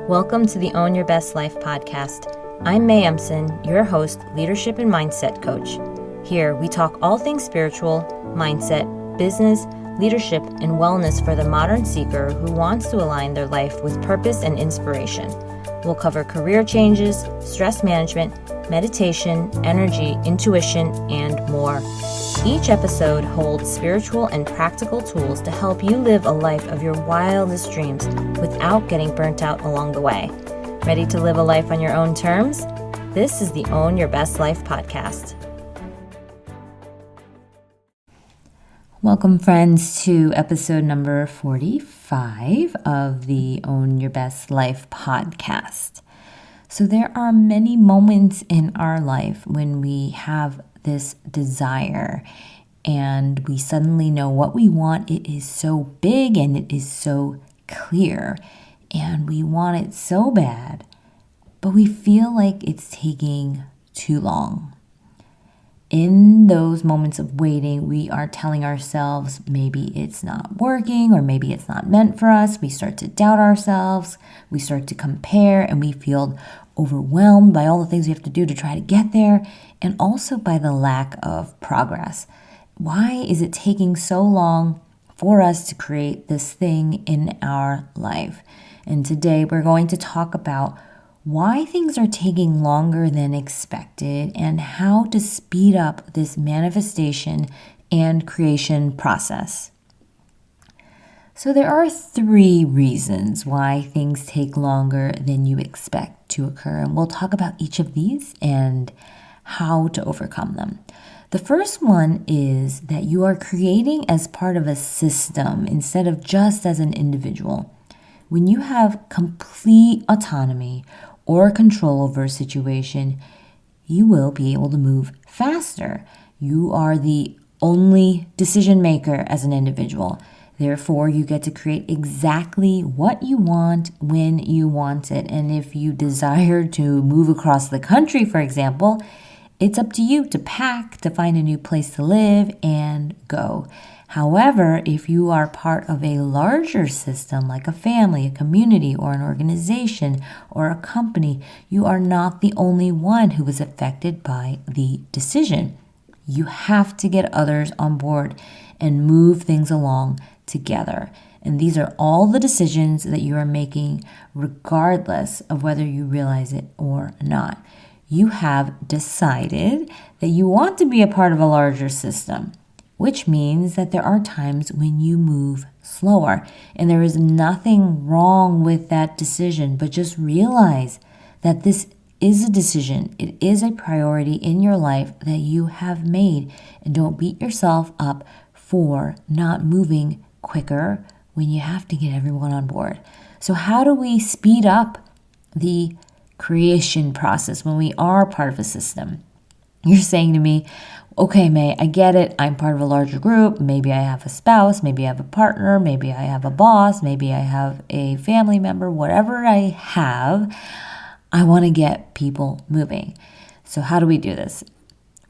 Welcome to the Own Your Best Life podcast. I'm May Emson, your host, leadership and mindset coach. Here, we talk all things spiritual, mindset, business, leadership, and wellness for the modern seeker who wants to align their life with purpose and inspiration. We'll cover career changes, stress management, meditation, energy, intuition, and more. Each episode holds spiritual and practical tools to help you live a life of your wildest dreams without getting burnt out along the way. Ready to live a life on your own terms? This is the Own Your Best Life podcast. Welcome, friends, to episode number 45 of the Own Your Best Life podcast. So there are many moments in our life when we have this desire and we suddenly know what we want. It is so big and it is so clear and we want it so bad, but we feel like it's taking too long. In those moments of waiting, we are telling ourselves maybe it's not working or maybe it's not meant for us. We start to doubt ourselves. We start to compare and we feel overwhelmed by all the things we have to do to try to get there and also by the lack of progress. Why is it taking so long for us to create this thing in our life? And today we're going to talk about why things are taking longer than expected and how to speed up this manifestation and creation process. So there are 3 reasons why things take longer than you expect to occur, and we'll talk about each of these and how to overcome them. The first one is that you are creating as part of a system instead of just as an individual. When you have complete autonomy or control over a situation, you will be able to move faster. You are the only decision maker as an individual. Therefore, you get to create exactly what you want when you want it. And if you desire to move across the country, for example, it's up to you to pack, to find a new place to live, and go. However, if you are part of a larger system like a family, a community, or an organization, or a company, you are not the only one who is affected by the decision. You have to get others on board and move things along together. And these are all the decisions that you are making regardless of whether you realize it or not. You have decided that you want to be a part of a larger system, which means that there are times when you move slower. And there is nothing wrong with that decision, but just realize that this is a decision. It is a priority in your life that you have made. And don't beat yourself up for not moving quicker when you have to get everyone on board. So how do we speed up the creation process when we are part of a system? You're saying to me, okay, May, I get it. I'm part of a larger group. Maybe I have a spouse. Maybe I have a partner. Maybe I have a boss. Maybe I have a family member. Whatever I have, I want to get people moving. So how do we do this?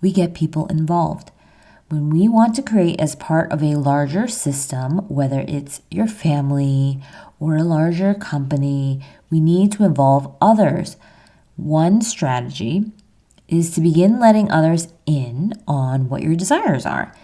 We get people involved. When we want to create as part of a larger system, whether it's your family or a larger company, we need to involve others. One strategy is to begin letting others in on what your desires are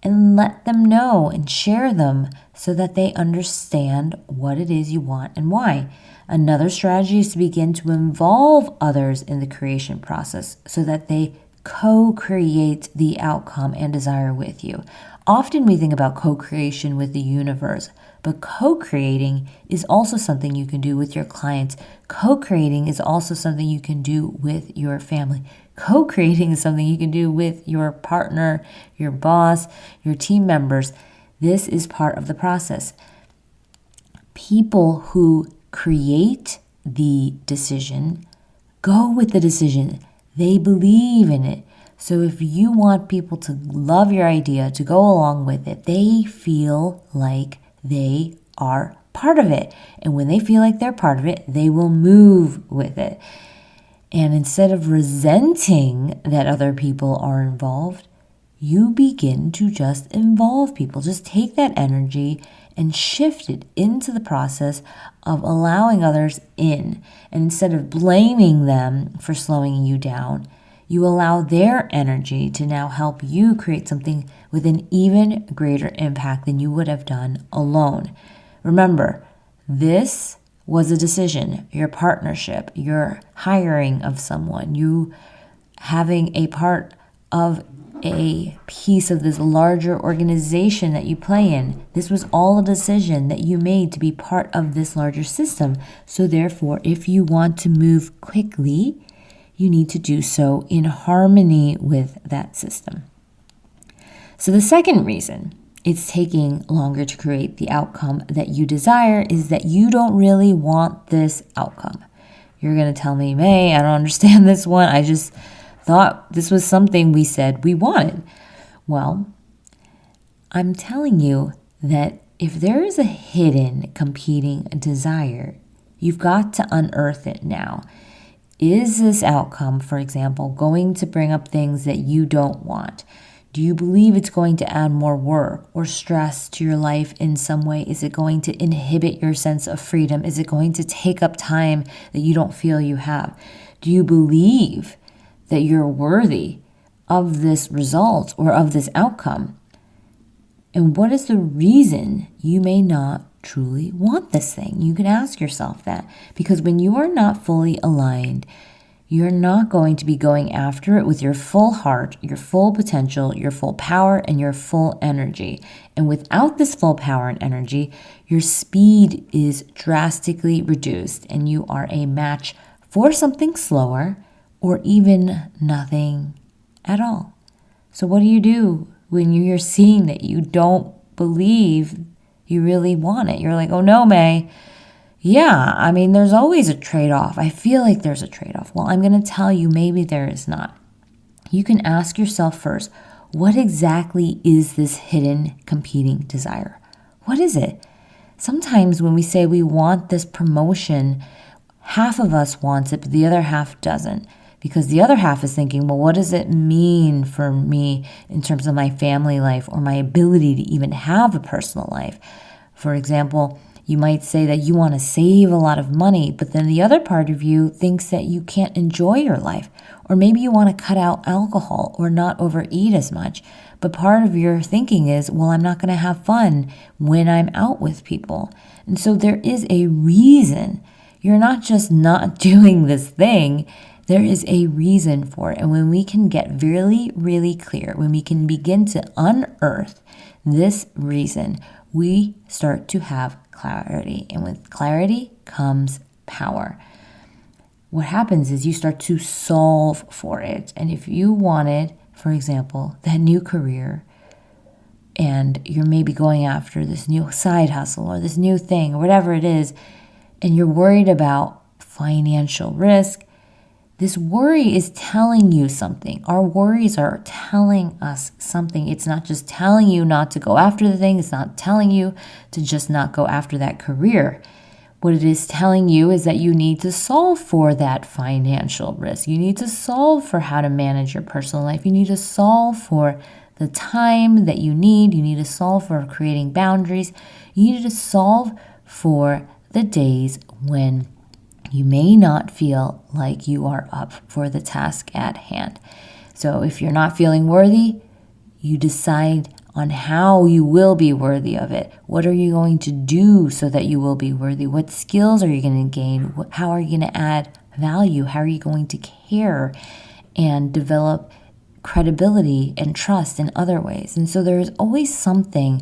and let them know and share them so that they understand what it is you want and why. Another strategy is to begin to involve others in the creation process so that they co-create the outcome and desire with you. Often we think about co-creation with the universe, but co-creating is also something you can do with your clients. Co-creating is also something you can do with your family. Co-creating is something you can do with your partner, your boss, your team members. This is part of the process. People who create the decision go with the decision. They believe in it. So if you want people to love your idea, to go along with it, they feel like they are part of it. And when they feel like they're part of it, they will move with it. And instead of resenting that other people are involved, you begin to just involve people. Just take that energy and shifted into the process of allowing others in. And instead of blaming them for slowing you down, you allow their energy to now help you create something with an even greater impact than you would have done alone. Remember, this was a decision, your partnership, your hiring of someone, you having a part of a piece of this larger organization that you play in. This was all a decision that you made to be part of this larger system. So therefore, if you want to move quickly, you need to do so in harmony with that system. So the second reason it's taking longer to create the outcome that you desire is that you don't really want this outcome. You're going to tell me, May, I don't understand this one. I just thought this was something we said we wanted. Well, I'm telling you that if there is a hidden competing desire, you've got to unearth it now. Is this outcome, for example, going to bring up things that you don't want? Do you believe it's going to add more work or stress to your life in some way? Is it going to inhibit your sense of freedom? Is it going to take up time that you don't feel you have? Do you believe that you're worthy of this result or of this outcome? And what is the reason you may not truly want this thing? You can ask yourself that, because when you are not fully aligned, you're not going to be going after it with your full heart, your full potential, your full power, and your full energy. And without this full power and energy, your speed is drastically reduced and you are a match for something slower or even nothing at all. So what do you do when you're seeing that you don't believe you really want it? You're like, oh no, May. Yeah, I mean, there's always a trade-off. I feel like there's a trade-off. Well, I'm going to tell you, maybe there is not. You can ask yourself first, what exactly is this hidden competing desire? What is it? Sometimes when we say we want this promotion, half of us wants it, but the other half doesn't. Because the other half is thinking, well, what does it mean for me in terms of my family life or my ability to even have a personal life? For example, you might say that you want to save a lot of money, but then the other part of you thinks that you can't enjoy your life. Or maybe you want to cut out alcohol or not overeat as much. But part of your thinking is, well, I'm not going to have fun when I'm out with people. And so there is a reason. You're not just not doing this thing. There is a reason for it. And when we can get really, really clear, when we can begin to unearth this reason, we start to have clarity. And with clarity comes power. What happens is you start to solve for it. And if you wanted, for example, that new career, and you're maybe going after this new side hustle or this new thing or whatever it is, and you're worried about financial risk, this worry is telling you something. Our worries are telling us something. It's not just telling you not to go after the thing. It's not telling you to just not go after that career. What it is telling you is that you need to solve for that financial risk. You need to solve for how to manage your personal life. You need to solve for the time that you need. You need to solve for creating boundaries. You need to solve for the days when you may not feel like you are up for the task at hand. So if you're not feeling worthy, you decide on how you will be worthy of it. What are you going to do so that you will be worthy? What skills are you going to gain? How are you going to add value? How are you going to care and develop credibility and trust in other ways? And so there is always something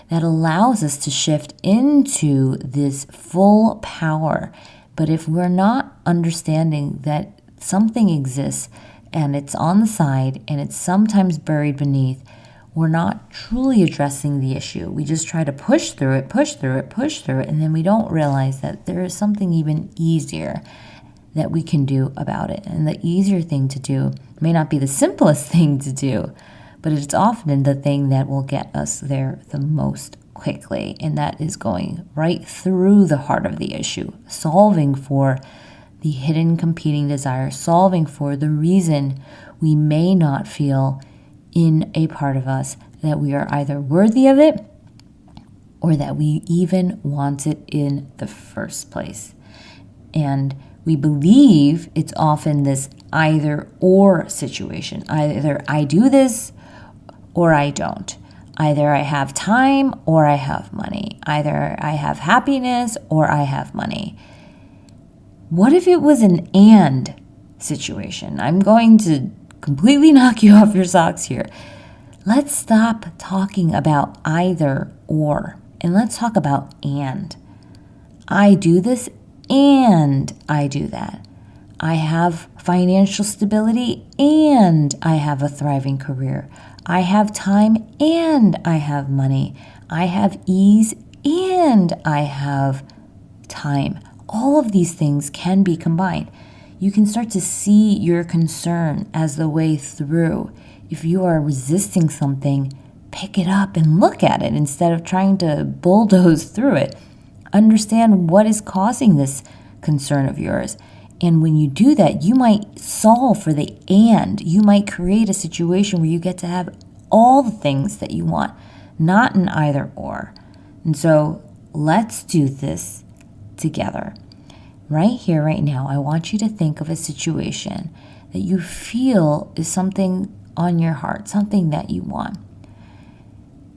that allows us to shift into this full power. But if we're not understanding that something exists and it's on the side and it's sometimes buried beneath, we're not truly addressing the issue. We just try to push through it, and then we don't realize that there is something even easier that we can do about it. And the easier thing to do may not be the simplest thing to do, but it's often the thing that will get us there the most quickly, and that is going right through the heart of the issue, solving for the hidden competing desire, solving for the reason we may not feel in a part of us that we are either worthy of it or that we even want it in the first place. And we believe it's often this either or situation. Either I do this or I don't. Either I have time or I have money. Either I have happiness or I have money. What if it was an and situation? I'm going to completely knock you off your socks here. Let's stop talking about either or and let's talk about and. I do this and I do that. I have financial stability and I have a thriving career. I have time and I have money. I have ease and I have time. All of these things can be combined. You can start to see your concern as the way through. If you are resisting something, pick it up and look at it instead of trying to bulldoze through it. Understand what is causing this concern of yours. And when you do that, you might solve for the and. You might create a situation where you get to have all the things that you want, not an either or. And so let's do this together. Right here, right now, I want you to think of a situation that you feel is something on your heart, something that you want.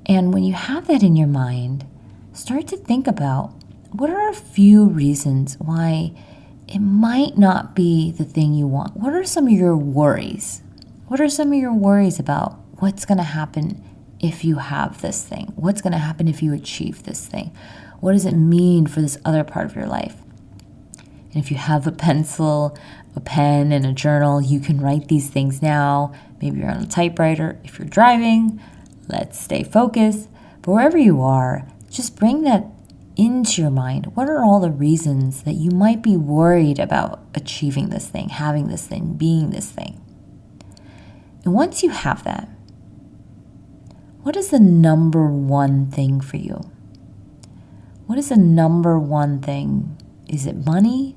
And when you have that in your mind, start to think about what are a few reasons why it might not be the thing you want. What are some of your worries? What are some of your worries about what's going to happen if you have this thing? What's going to happen if you achieve this thing? What does it mean for this other part of your life? And if you have a pencil, a pen, and a journal, you can write these things now. Maybe you're on a typewriter. If you're driving, let's stay focused. But wherever you are, just bring that into your mind. What are all the reasons that you might be worried about achieving this thing, having this thing, being this thing? And once you have that, what is the number one thing for you? What is the number one thing? Is it money?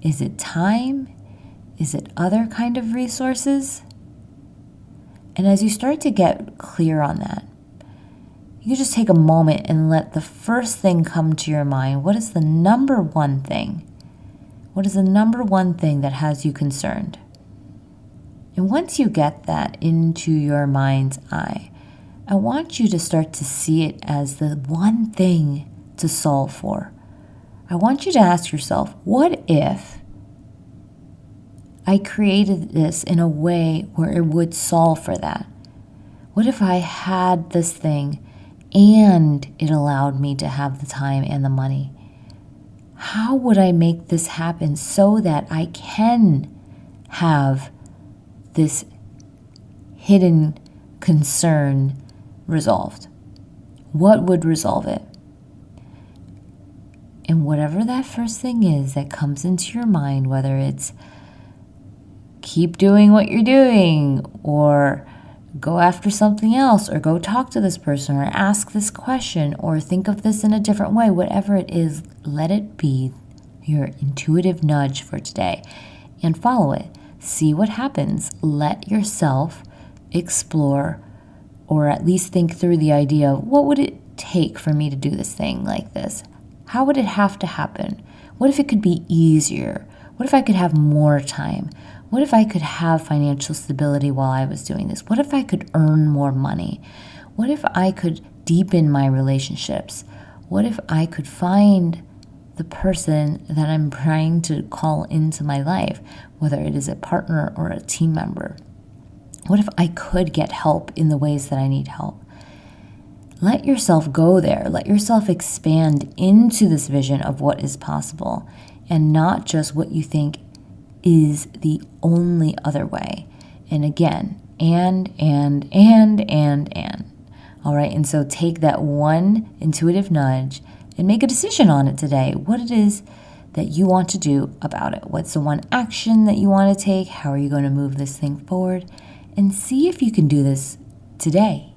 Is it time? Is it other kind of resources? And as you start to get clear on that, you can just take a moment and let the first thing come to your mind. What is the number one thing? What is the number one thing that has you concerned? And once you get that into your mind's eye, I want you to start to see it as the one thing to solve for. I want you to ask yourself, what if I created this in a way where it would solve for that? What if I had this thing and it allowed me to have the time and the money? How would I make this happen so that I can have this hidden concern resolved? What would resolve it? And whatever that first thing is that comes into your mind, whether it's keep doing what you're doing, or go after something else, or go talk to this person, or ask this question, or think of this in a different way, whatever it is, let it be your intuitive nudge for today and follow it. See what happens. Let yourself explore, or at least think through the idea of what would it take for me to do this thing like this? How would it have to happen? What if it could be easier? What if I could have more time? What if I could have financial stability while I was doing this? What if I could earn more money? What if I could deepen my relationships? What if I could find the person that I'm trying to call into my life, whether it is a partner or a team member? What if I could get help in the ways that I need help? Let yourself go there. Let yourself expand into this vision of what is possible, and not just what you think is the only other way. And again, and. All right, and so take that one intuitive nudge and make a decision on it today. What it is that you want to do about it. What's the one action that you want to take? How are you going to move this thing forward? And see if you can do this today.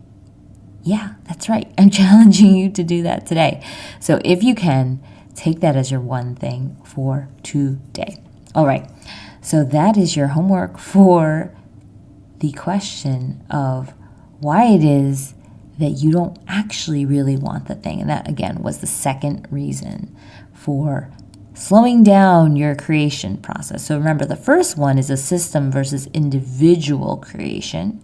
Yeah, that's right. I'm challenging you to do that today. So if you can, take that as your one thing for today. All right. So that is your homework for the question of why it is that you don't actually really want the thing. And that, again, was the second reason for slowing down your creation process. So remember, the first one is a system versus individual creation.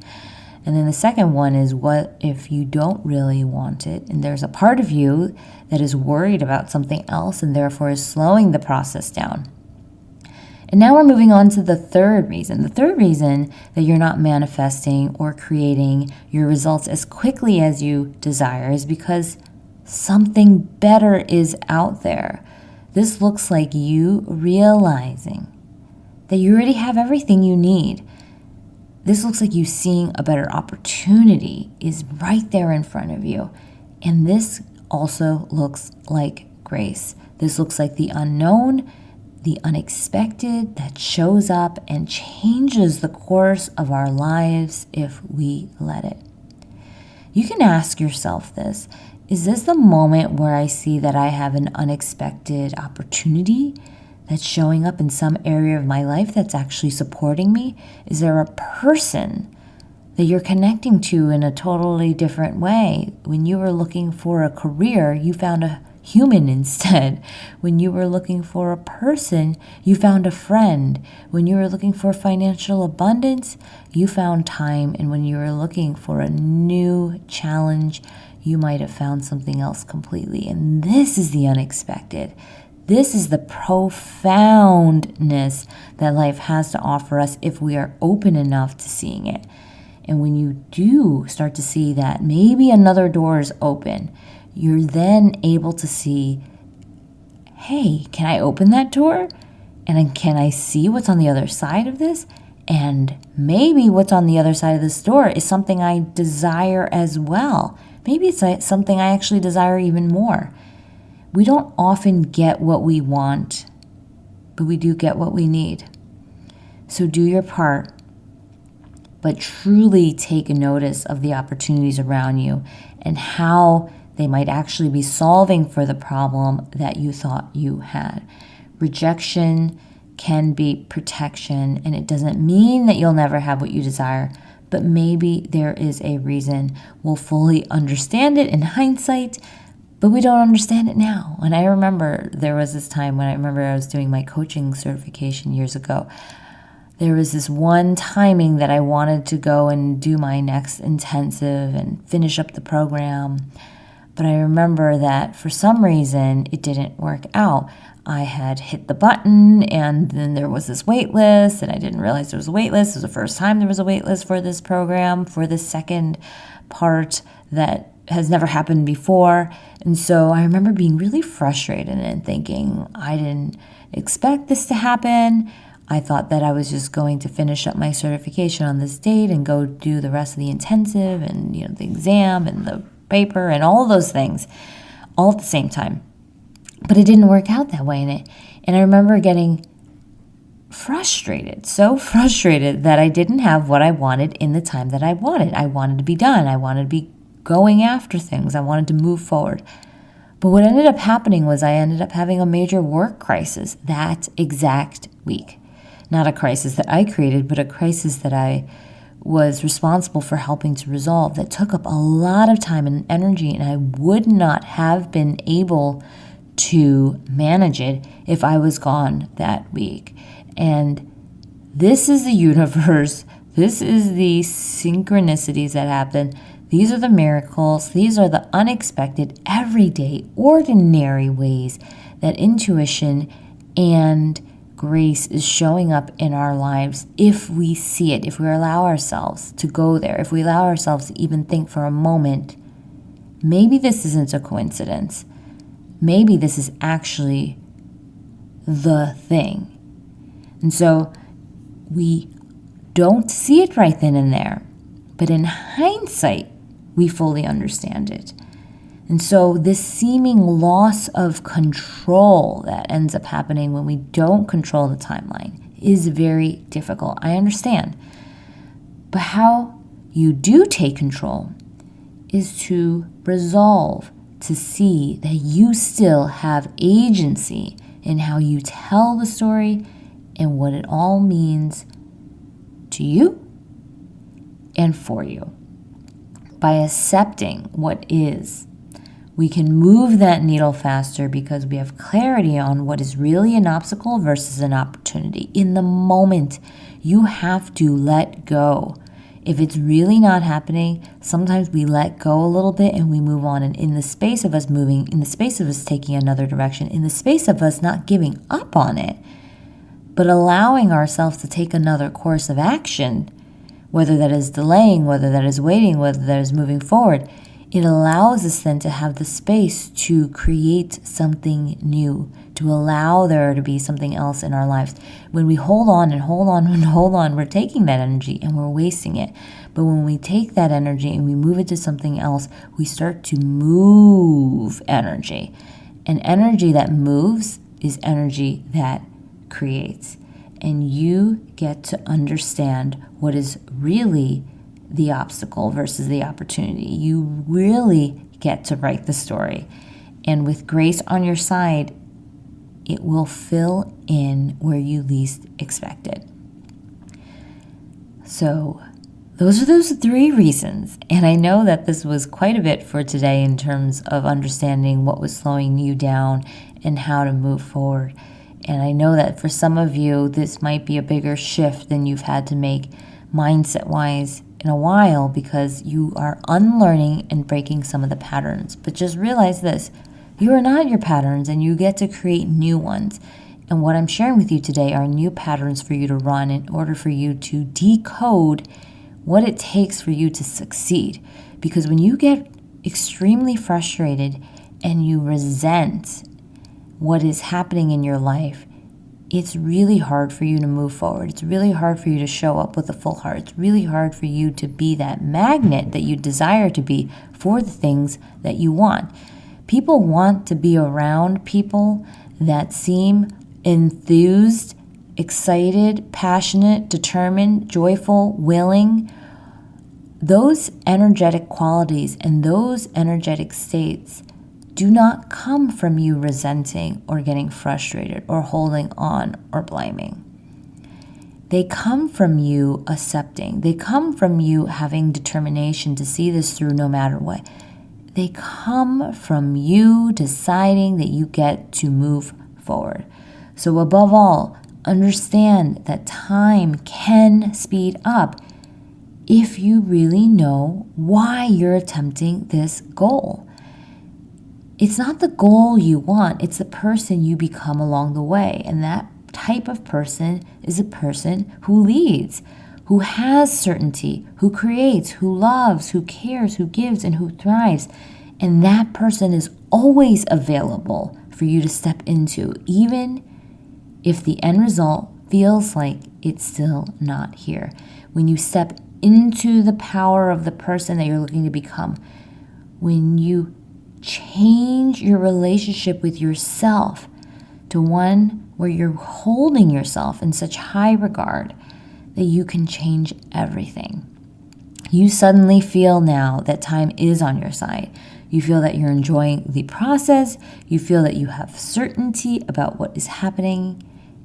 And then the second one is, what if you don't really want it? And there's a part of you that is worried about something else and therefore is slowing the process down. And now we're moving on to the third reason. The third reason that you're not manifesting or creating your results as quickly as you desire is because something better is out there. This looks like you realizing that you already have everything you need. This looks like you seeing a better opportunity is right there in front of you. And this also looks like grace. This looks like the unknown, the unexpected that shows up and changes the course of our lives if we let it. You can ask yourself this: is this the moment where I see that I have an unexpected opportunity that's showing up in some area of my life that's actually supporting me? Is there a person that you're connecting to in a totally different way? When you were looking for a career, you found a human instead. When you were looking for a person, you found a friend. When you were looking for financial abundance, you found time. And when you were looking for a new challenge, you might have found something else completely. And this is the unexpected. This is the profoundness that life has to offer us if we are open enough to seeing it. And when you do start to see that maybe another door is open, you're then able to see, hey, can I open that door? And can I see what's on the other side of this? And maybe what's on the other side of this door is something I desire as well. Maybe it's something I actually desire even more. We don't often get what we want, but we do get what we need. So do your part, but truly take notice of the opportunities around you and how they might actually be solving for the problem that you thought you had. Rejection can be protection, and it doesn't mean that you'll never have what you desire, but maybe there is a reason. We'll fully understand it in hindsight, but we don't understand it now. And I remember there was this time when I was doing my coaching certification years ago. There was this one timing that I wanted to go and do my next intensive and finish up the program. But I remember that for some reason it didn't work out. I had hit the button and then there was this wait list, and I didn't realize there was a wait list. It was the first time there was a wait list for this program, for this second part that has never happened before. And so I remember being really frustrated and thinking, I didn't expect this to happen. I thought that I was just going to finish up my certification on this date and go do the rest of the intensive and the exam and the paper and all of those things all at the same time. But it didn't work out that way. And I remember getting frustrated, so frustrated that I didn't have what I wanted in the time that I wanted. I wanted to be done. I wanted to be going after things. I wanted to move forward. But what ended up happening was I ended up having a major work crisis that exact week. Not a crisis that I created, but a crisis that I was responsible for helping to resolve that took up a lot of time and energy, and I would not have been able to manage it if I was gone that week. And this is the universe. This is the synchronicities that happen. These are the miracles. These are the unexpected, everyday, ordinary ways that intuition and grace is showing up in our lives if we see it, if we allow ourselves to go there, if we allow ourselves to even think for a moment, maybe this isn't a coincidence. Maybe this is actually the thing. And so we don't see it right then and there, but in hindsight, we fully understand it. And so this seeming loss of control that ends up happening when we don't control the timeline is very difficult. I understand. But how you do take control is to resolve to see that you still have agency in how you tell the story and what it all means to you and for you. by accepting what is, we can move that needle faster because we have clarity on what is really an obstacle versus an opportunity. In the moment, you have to let go. If it's really not happening, sometimes we let go a little bit and we move on. And in the space of us moving, in the space of us taking another direction, in the space of us not giving up on it, but allowing ourselves to take another course of action, whether that is delaying, whether that is waiting, whether that is moving forward, it allows us then to have the space to create something new, to allow there to be something else in our lives. When we hold on and hold on and hold on, we're taking that energy and we're wasting it. But when we take that energy and we move it to something else, we start to move energy. And energy that moves is energy that creates. And you get to understand what is really the obstacle versus the opportunity. You really get to write the story. And with grace on your side, it will fill in where you least expect it. So those are those 3 reasons. And I know that this was quite a bit for today in terms of understanding what was slowing you down and how to move forward. And I know that for some of you, this might be a bigger shift than you've had to make mindset-wise in a while because you are unlearning and breaking some of the patterns. But just realize this, you are not your patterns and you get to create new ones. And what I'm sharing with you today are new patterns for you to run in order for you to decode what it takes for you to succeed. Because when you get extremely frustrated and you resent what is happening in your life, it's really hard for you to move forward. It's really hard for you to show up with a full heart. It's really hard for you to be that magnet that you desire to be for the things that you want. People want to be around people that seem enthused, excited, passionate, determined, joyful, willing. Those energetic qualities and those energetic states do not come from you resenting or getting frustrated or holding on or blaming. They come from you accepting. They come from you having determination to see this through no matter what. They come from you deciding that you get to move forward. So above all, understand that time can speed up if you really know why you're attempting this goal. It's not the goal you want, it's the person you become along the way. And that type of person is a person who leads, who has certainty, who creates, who loves, who cares, who gives, and who thrives. And that person is always available for you to step into, even if the end result feels like it's still not here. When you step into the power of the person that you're looking to become, when you change your relationship with yourself to one where you're holding yourself in such high regard that you can change everything. You suddenly feel now that time is on your side. You feel that you're enjoying the process. You feel that you have certainty about what is happening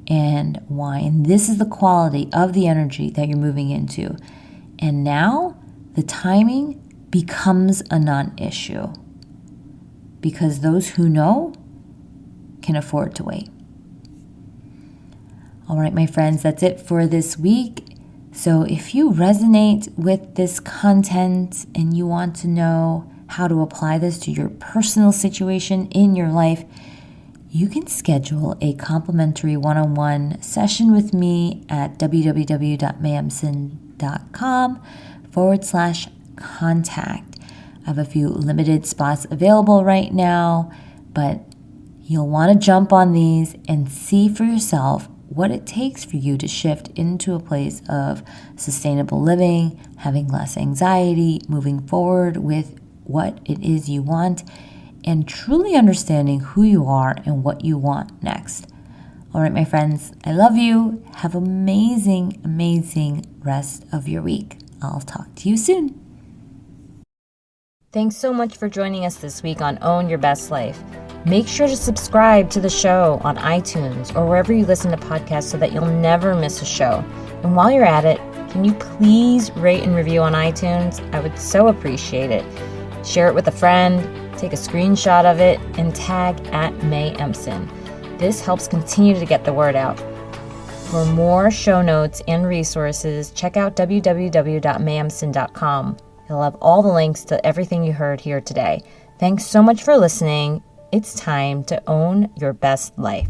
and why. And this is the quality of the energy that you're moving into. And now the timing becomes a non-issue, because those who know can afford to wait. All right, my friends, that's it for this week. So if you resonate with this content and you want to know how to apply this to your personal situation in your life, you can schedule a complimentary one-on-one session with me at www.mayemson.com/contact. I have a few limited spots available right now, but you'll want to jump on these and see for yourself what it takes for you to shift into a place of sustainable living, having less anxiety, moving forward with what it is you want, and truly understanding who you are and what you want next. All right, my friends, I love you. Have an amazing, amazing rest of your week. I'll talk to you soon. Thanks so much for joining us this week on Own Your Best Life. Make sure to subscribe to the show on iTunes or wherever you listen to podcasts so that you'll never miss a show. And while you're at it, Can you please rate and review on iTunes? I would so appreciate it. Share it with a friend, take a screenshot of it, and tag @MayEmpson. This helps continue to get the word out. For more show notes and resources, check out www.mayempson.com. It'll have all the links to everything you heard here today. Thanks so much for listening. It's time to own your best life.